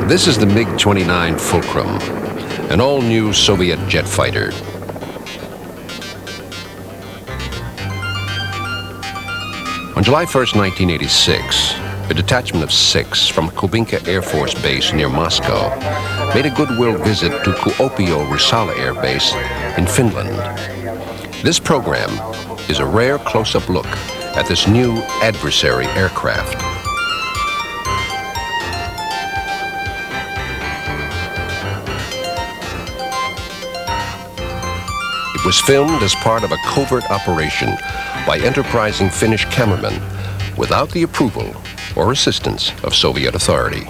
This is the MiG-29 Fulcrum, an all-new Soviet jet fighter. On July 1st, 1986, a detachment of 6 from Kubinka Air Force Base near Moscow made a goodwill visit to Kuopio-Russala Air Base in Finland. This program is a rare close-up look at this new adversary aircraft. It was filmed as part of a covert operation by enterprising Finnish cameramen without the approval or assistance of Soviet authority.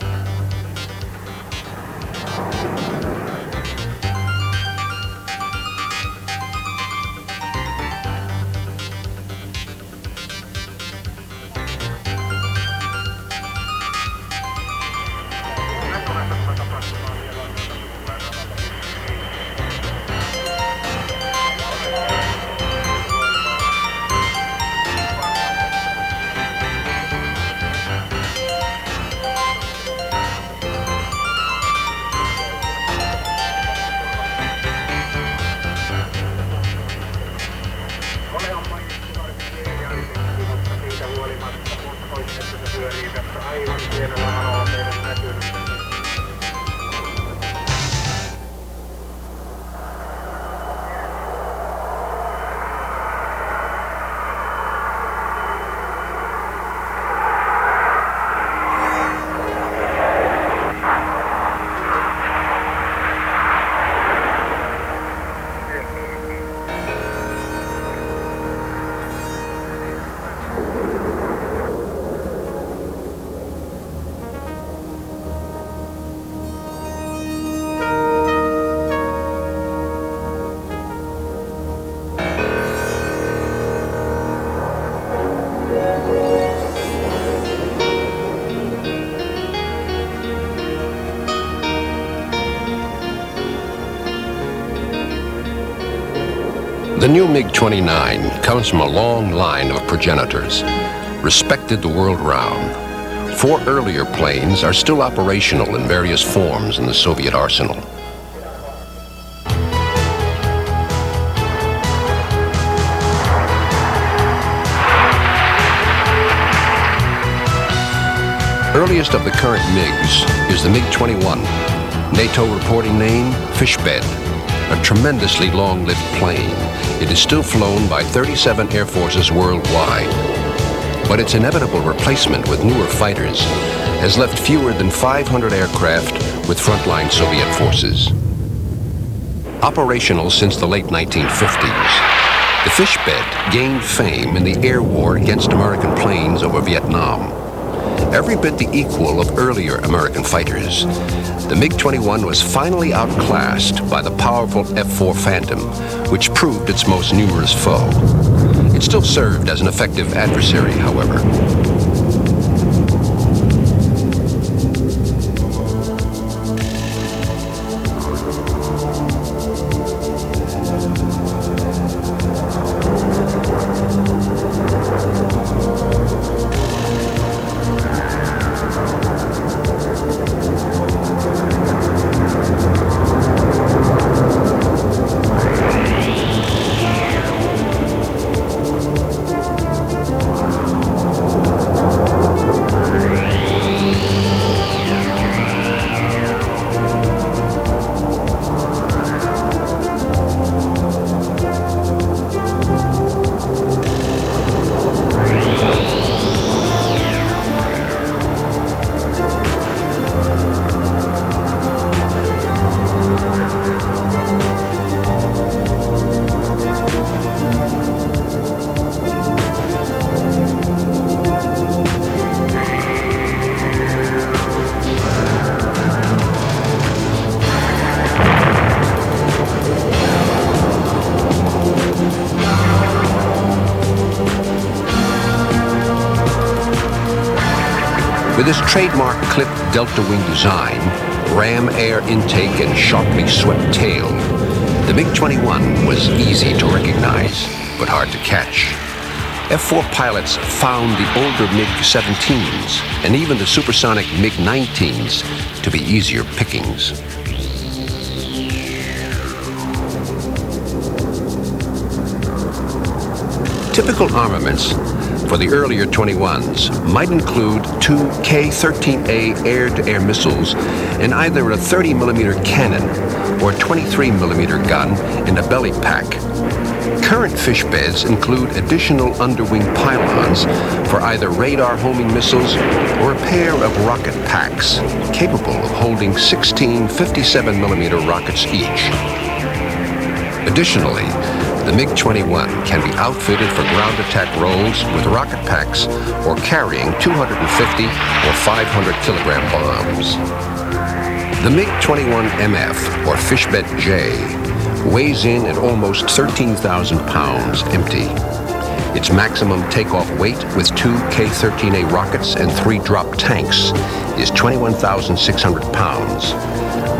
The new MiG-29 comes from a long line of progenitors, respected the world round. 4 earlier planes are still operational in various forms in the Soviet arsenal. Earliest of the current MiGs is the MiG-21, NATO reporting name, Fishbed. A tremendously long-lived plane, it is still flown by 37 air forces worldwide. But its inevitable replacement with newer fighters has left fewer than 500 aircraft with frontline Soviet forces. Operational since the late 1950s, the Fishbed gained fame in the air war against American planes over Vietnam. Every bit the equal of earlier American fighters, the MiG-21 was finally outclassed by the powerful F-4 Phantom, which proved its most numerous foe. It still served as an effective adversary, however. With its trademark clipped delta wing design, ram air intake, and sharply swept tail, the MiG-21 was easy to recognize, but hard to catch. F-4 pilots found the older MiG-17s and even the supersonic MiG-19s to be easier pickings. Typical armaments for the earlier 21s might include two K-13A air-to-air missiles in either a 30mm cannon or 23mm gun in a belly pack. Current fish beds include additional underwing pylons for either radar homing missiles or a pair of rocket packs capable of holding 16 57mm rockets each. Additionally, the MiG-21 can be outfitted for ground attack roles with rocket packs or carrying 250 or 500 kilogram bombs. The MiG-21 MF, or Fishbed J, weighs in at almost 13,000 pounds empty. Its maximum takeoff weight with two K-13A rockets and 3 drop tanks is 21,600 pounds.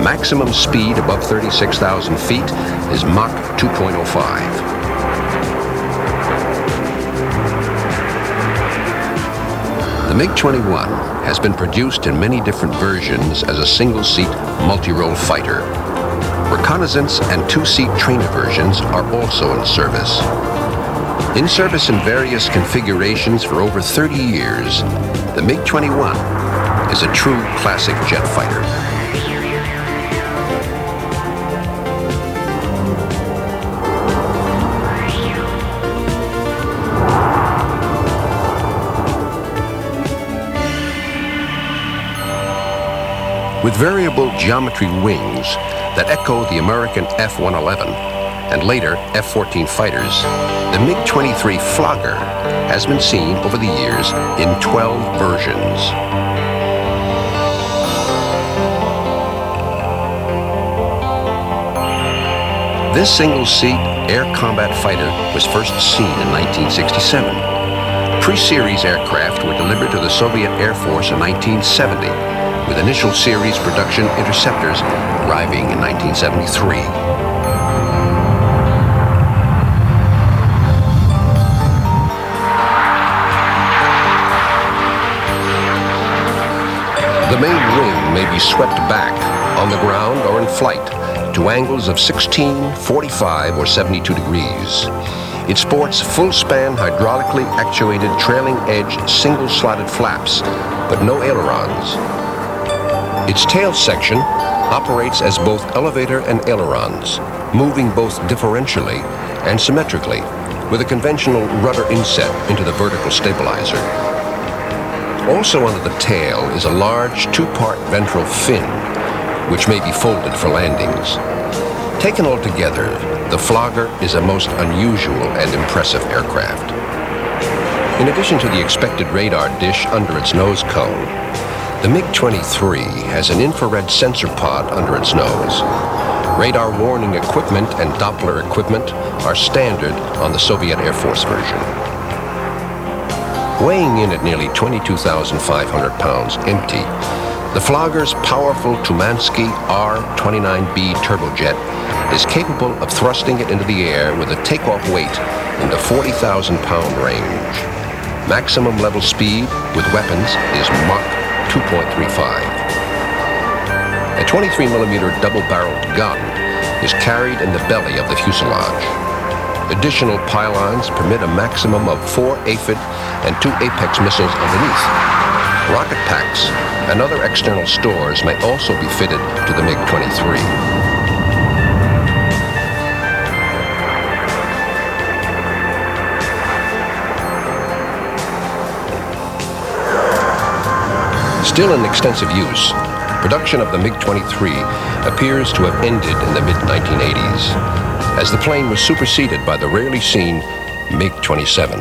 Maximum speed above 36,000 feet is Mach 2.05. The MiG-21 has been produced in many different versions as a single-seat, multi-role fighter. Reconnaissance and two-seat trainer versions are also in service. In service in various configurations for over 30 years, the MiG-21 is a true classic jet fighter. With variable geometry wings that echo the American F-111 and later F-14 fighters, the MiG-23 Flogger has been seen over the years in 12 versions. This single-seat air combat fighter was first seen in 1967. Pre-series aircraft were delivered to the Soviet Air Force in 1970, with initial series production interceptors arriving in 1973. The main wing may be swept back on the ground or in flight to angles of 16, 45, or 72 degrees. It sports full-span hydraulically actuated trailing-edge single-slotted flaps, but no ailerons. Its tail section operates as both elevator and ailerons, moving both differentially and symmetrically with a conventional rudder inset into the vertical stabilizer. Also under the tail is a large two-part ventral fin, which may be folded for landings. Taken all together, the Flogger is a most unusual and impressive aircraft. In addition to the expected radar dish under its nose cone, the MiG-23 has an infrared sensor pod under its nose. Radar warning equipment and Doppler equipment are standard on the Soviet Air Force version. Weighing in at nearly 22,500 pounds empty, the Flogger's powerful Tumansky R-29B turbojet is capable of thrusting it into the air with a takeoff weight in the 40,000-pound range. Maximum level speed with weapons is Mach 2.35. A 23mm double-barreled gun is carried in the belly of the fuselage. Additional pylons permit a maximum of 4 aphid and 2 Apex missiles underneath. Rocket packs and other external stores may also be fitted to the MiG-23. Still in extensive use, production of the MiG-23 appears to have ended in the mid-1980s, as the plane was superseded by the rarely seen MiG-27.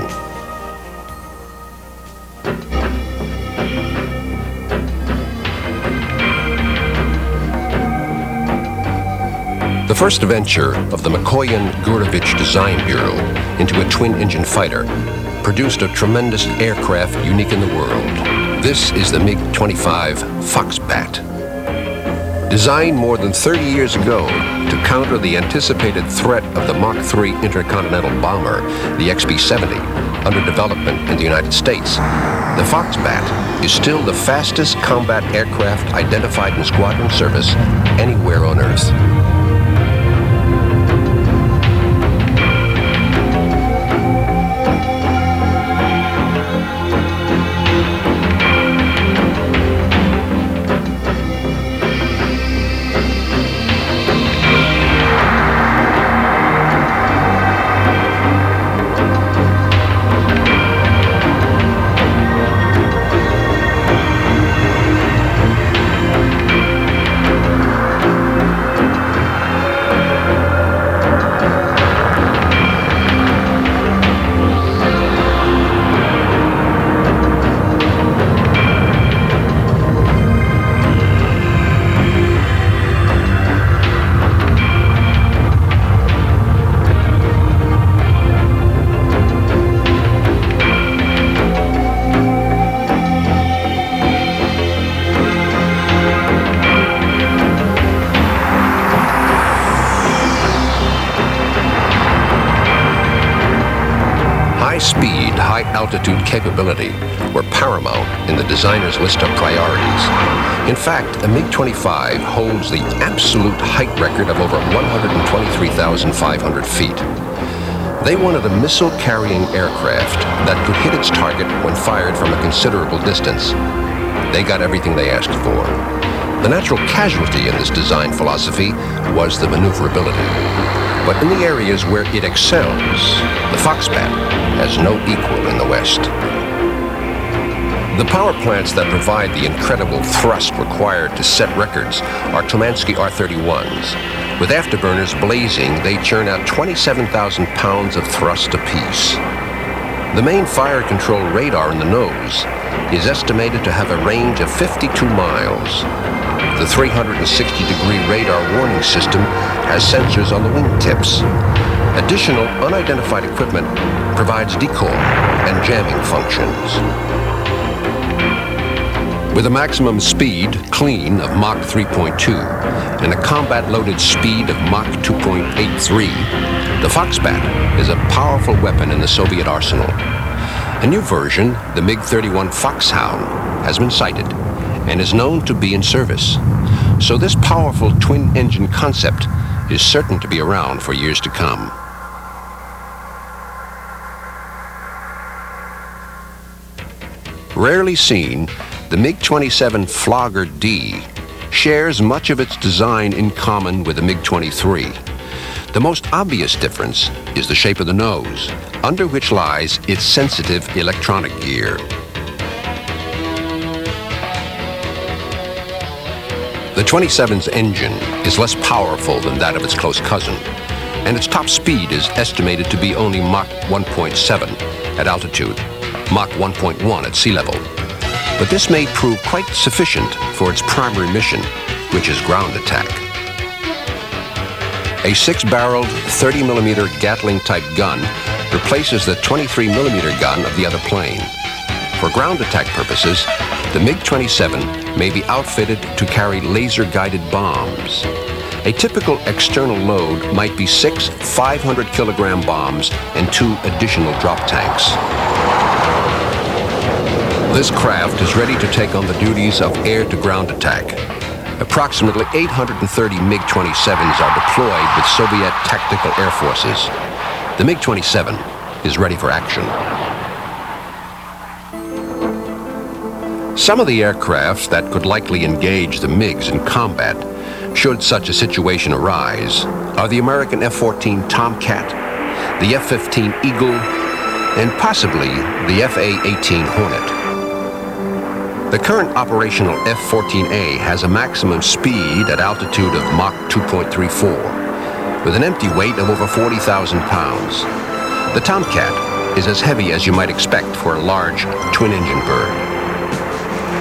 The first venture of the Mikoyan-Gurevich Design Bureau into a twin-engine fighter produced a tremendous aircraft unique in the world. This is the MiG-25 Foxbat. Designed more than 30 years ago to counter the anticipated threat of the Mach 3 intercontinental bomber, the XB-70, under development in the United States, the Foxbat is still the fastest combat aircraft identified in squadron service anywhere on Earth. High-speed, high-altitude capability were paramount in the designer's list of priorities. In fact, a MiG-25 holds the absolute height record of over 123,500 feet. They wanted a missile-carrying aircraft that could hit its target when fired from a considerable distance. They got everything they asked for. The natural casualty in this design philosophy was the maneuverability. But in the areas where it excels, the Foxbat has no equal in the West. The power plants that provide the incredible thrust required to set records are Tomansky R-31s. With afterburners blazing, they churn out 27,000 pounds of thrust apiece. The main fire control radar in the nose is estimated to have a range of 52 miles. The 360-degree radar warning system has sensors on the wingtips. Additional unidentified equipment provides decoy and jamming functions. With a maximum speed, clean, of Mach 3.2 and a combat-loaded speed of Mach 2.83, the Foxbat is a powerful weapon in the Soviet arsenal. A new version, the MiG-31 Foxhound, has been sighted and is known to be in service. So this powerful twin-engine concept is certain to be around for years to come. Rarely seen, the MiG-27 Flogger D shares much of its design in common with the MiG-23. The most obvious difference is the shape of the nose, under which lies its sensitive electronic gear. The 27's engine is less powerful than that of its close cousin, and its top speed is estimated to be only Mach 1.7 at altitude, Mach 1.1 at sea level. But this may prove quite sufficient for its primary mission, which is ground attack. A 6-barreled 30mm Gatling-type gun replaces the 23mm gun of the other plane. For ground attack purposes, the MiG-27 may be outfitted to carry laser-guided bombs. A typical external load might be 6 500-kilogram bombs and 2 additional drop tanks. This craft is ready to take on the duties of air-to-ground attack. Approximately 830 MiG-27s are deployed with Soviet tactical air forces. The MiG-27 is ready for action. Some of the aircraft that could likely engage the MiGs in combat, should such a situation arise, are the American F-14 Tomcat, the F-15 Eagle, and possibly the FA-18 Hornet. The current operational F-14A has a maximum speed at altitude of Mach 2.34, with an empty weight of over 40,000 pounds. The Tomcat is as heavy as you might expect for a large twin-engine bird.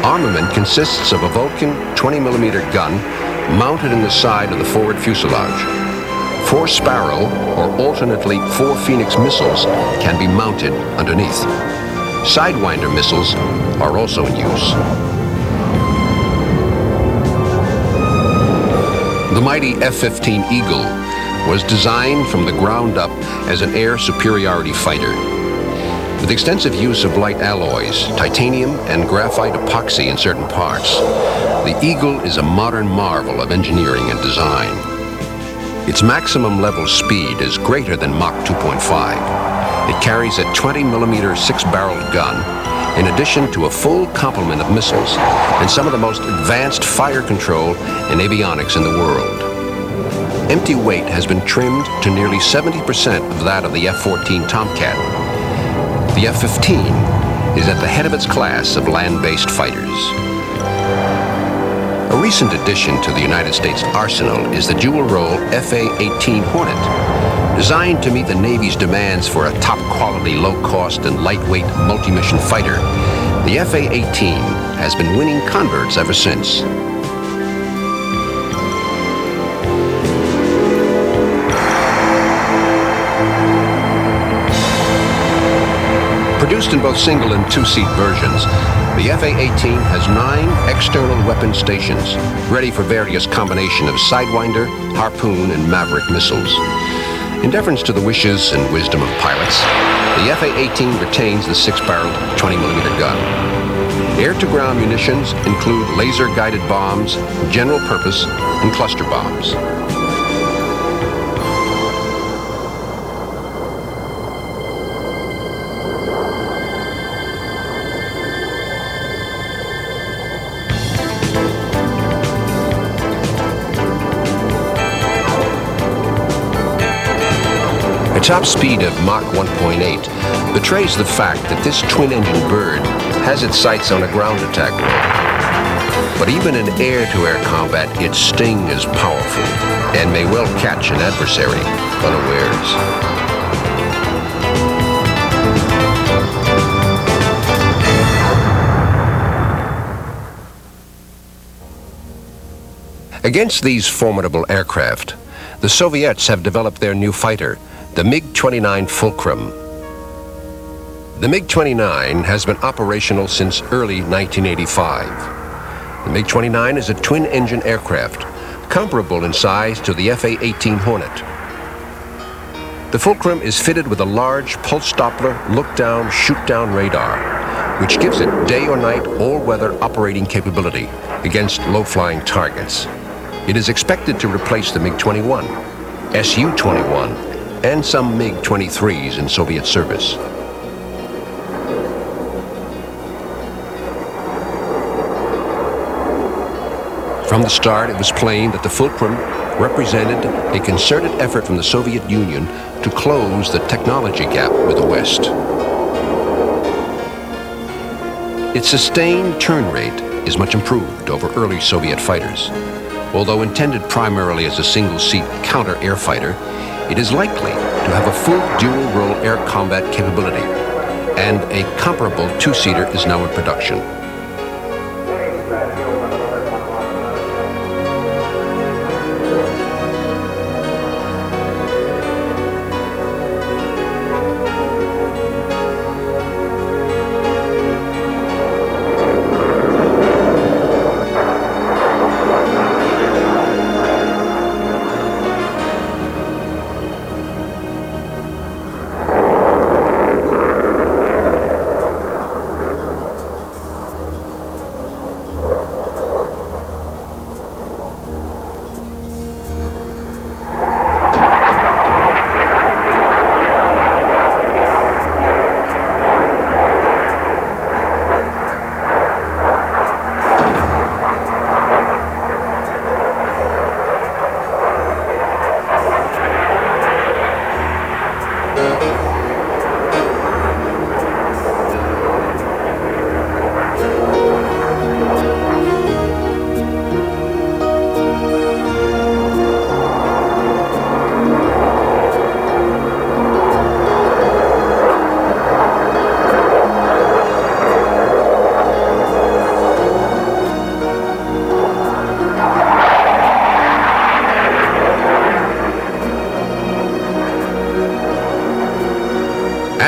Armament consists of a Vulcan 20mm gun mounted in the side of the forward fuselage. 4 Sparrow, or alternately 4 Phoenix missiles, can be mounted underneath. Sidewinder missiles are also in use. The mighty F-15 Eagle was designed from the ground up as an air superiority fighter. With extensive use of light alloys, titanium, and graphite epoxy in certain parts, the Eagle is a modern marvel of engineering and design. Its maximum level speed is greater than Mach 2.5. It carries a 20mm six-barreled gun, in addition to a full complement of missiles and some of the most advanced fire control and avionics in the world. Empty weight has been trimmed to nearly 70% of that of the F-14 Tomcat. The F-15 is at the head of its class of land-based fighters. A recent addition to the United States arsenal is the dual-role FA-18 Hornet. Designed to meet the Navy's demands for a top-quality, low-cost, and lightweight multi-mission fighter, the FA-18 has been winning converts ever since. Produced in both single and two-seat versions, the FA-18 has 9 external weapon stations, ready for various combination of Sidewinder, Harpoon, and Maverick missiles. In deference to the wishes and wisdom of pilots, the FA-18 retains the six-barreled 20mm gun. Air-to-ground munitions include laser-guided bombs, general purpose, and cluster bombs. A top speed of Mach 1.8 betrays the fact that this twin-engine bird has its sights on a ground attack mode. But even in air-to-air combat, its sting is powerful and may well catch an adversary unawares. Against these formidable aircraft, the Soviets have developed their new fighter, the MiG-29 Fulcrum. The MiG-29 has been operational since early 1985. The MiG-29 is a twin-engine aircraft, comparable in size to the FA-18 Hornet. The Fulcrum is fitted with a large pulse Doppler look-down, shoot-down radar, which gives it day or night all-weather operating capability against low-flying targets. It is expected to replace the MiG-21, Su-21, and some MiG-23s in Soviet service. From the start, it was plain that the Fulcrum represented a concerted effort from the Soviet Union to close the technology gap with the West. Its sustained turn rate is much improved over early Soviet fighters. Although intended primarily as a single-seat counter-air fighter, it is likely to have a full dual-role air combat capability, and a comparable two-seater is now in production.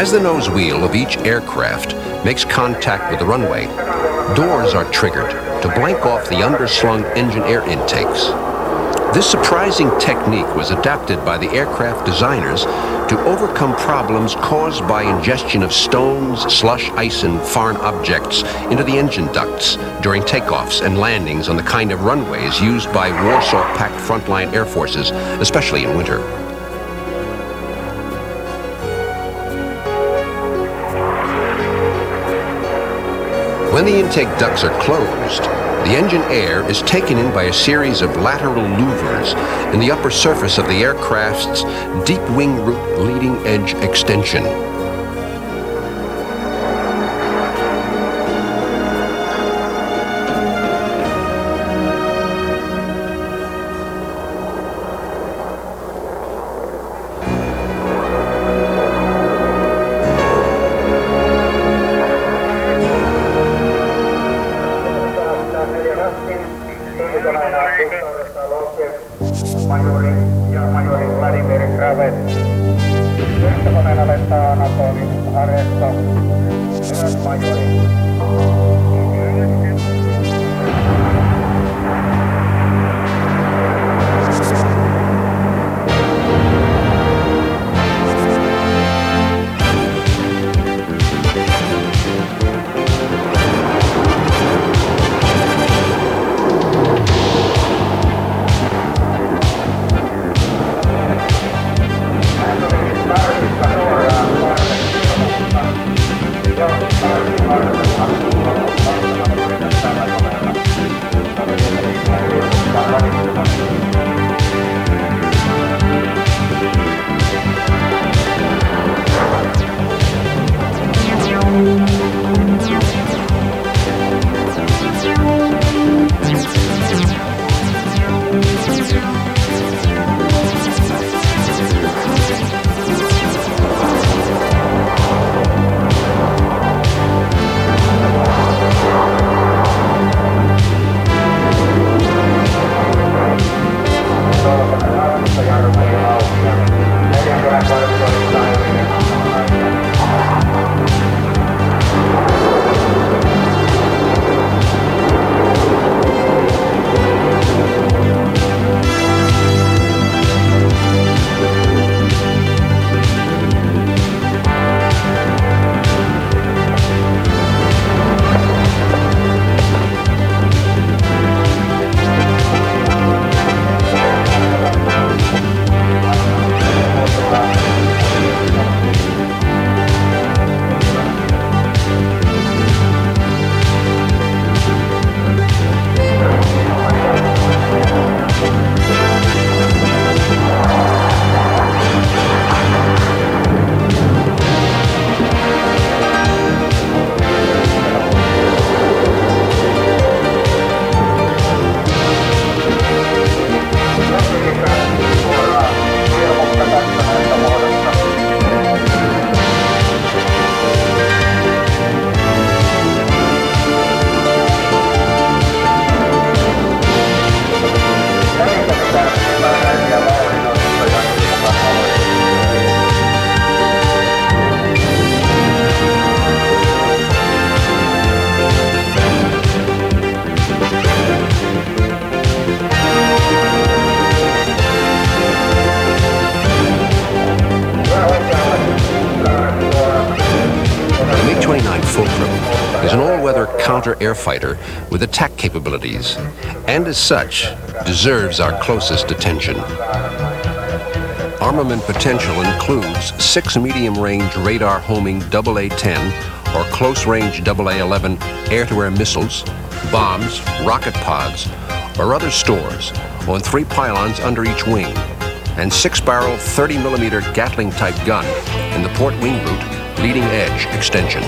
As the nose wheel of each aircraft makes contact with the runway, doors are triggered to blank off the underslung engine air intakes. This surprising technique was adapted by the aircraft designers to overcome problems caused by ingestion of stones, slush, ice, and foreign objects into the engine ducts during takeoffs and landings on the kind of runways used by Warsaw-packed frontline air forces, especially in winter. When the intake ducts are closed, the engine air is taken in by a series of lateral louvers in the upper surface of the aircraft's deep wing root leading edge extension. Fulcrum is an all-weather counter-air fighter with attack capabilities, and as such, deserves our closest attention. Armament potential includes 6 medium-range radar homing AA-10 or close-range AA-11 air-to-air missiles, bombs, rocket pods, or other stores on 3 pylons under each wing, and 6-barrel 30mm Gatling-type gun in the port wing root leading edge extension.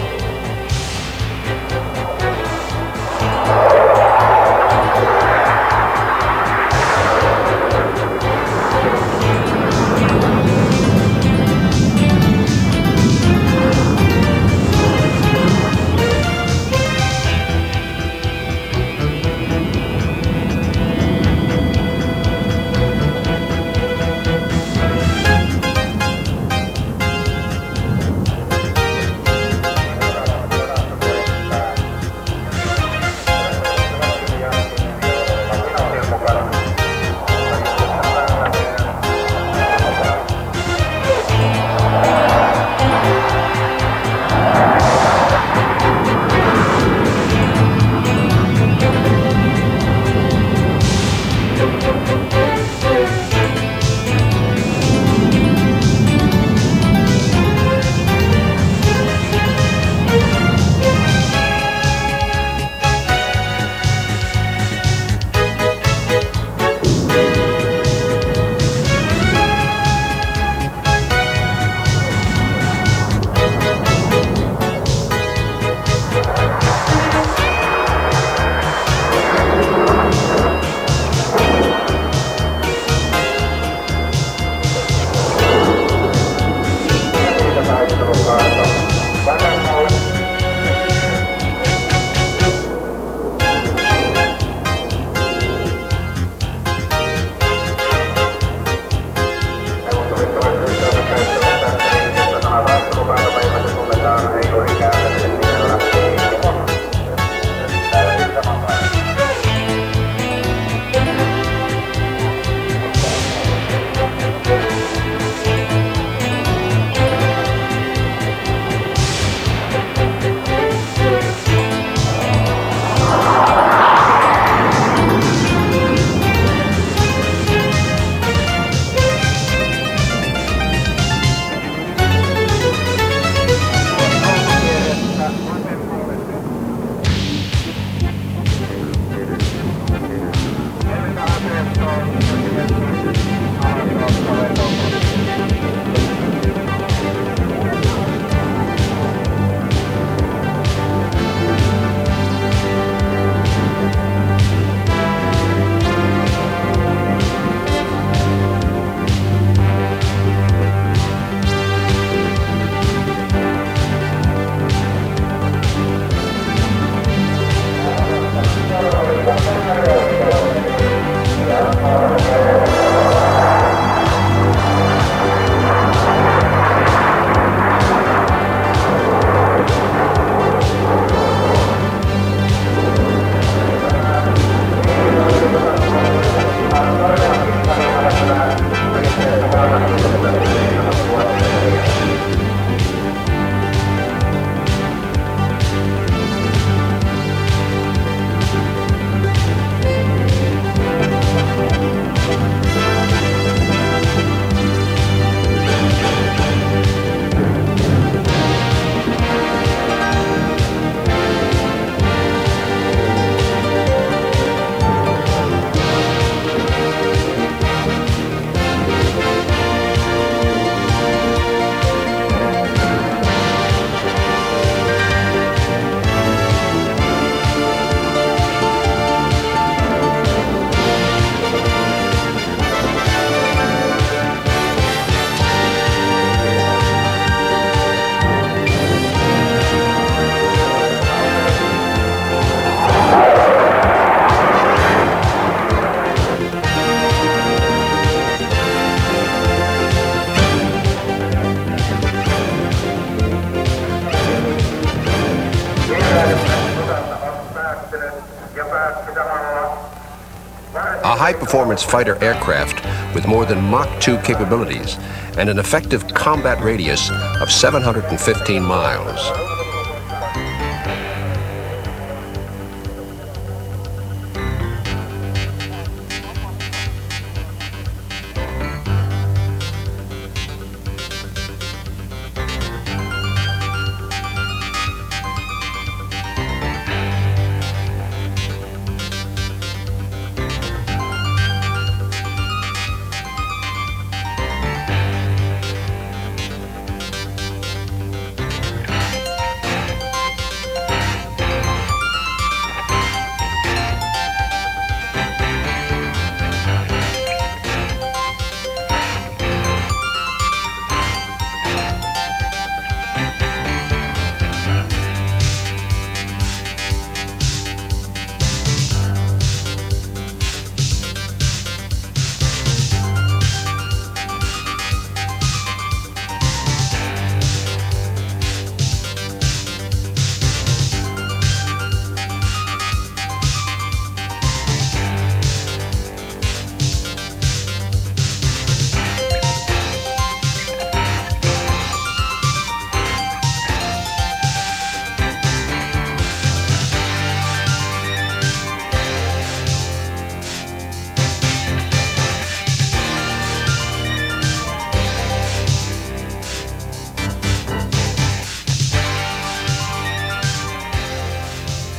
A high-performance fighter aircraft with more than Mach 2 capabilities and an effective combat radius of 715 miles.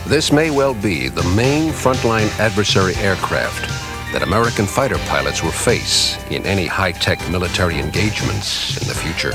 This may well be the main frontline adversary aircraft that American fighter pilots will face in any high-tech military engagements in the future.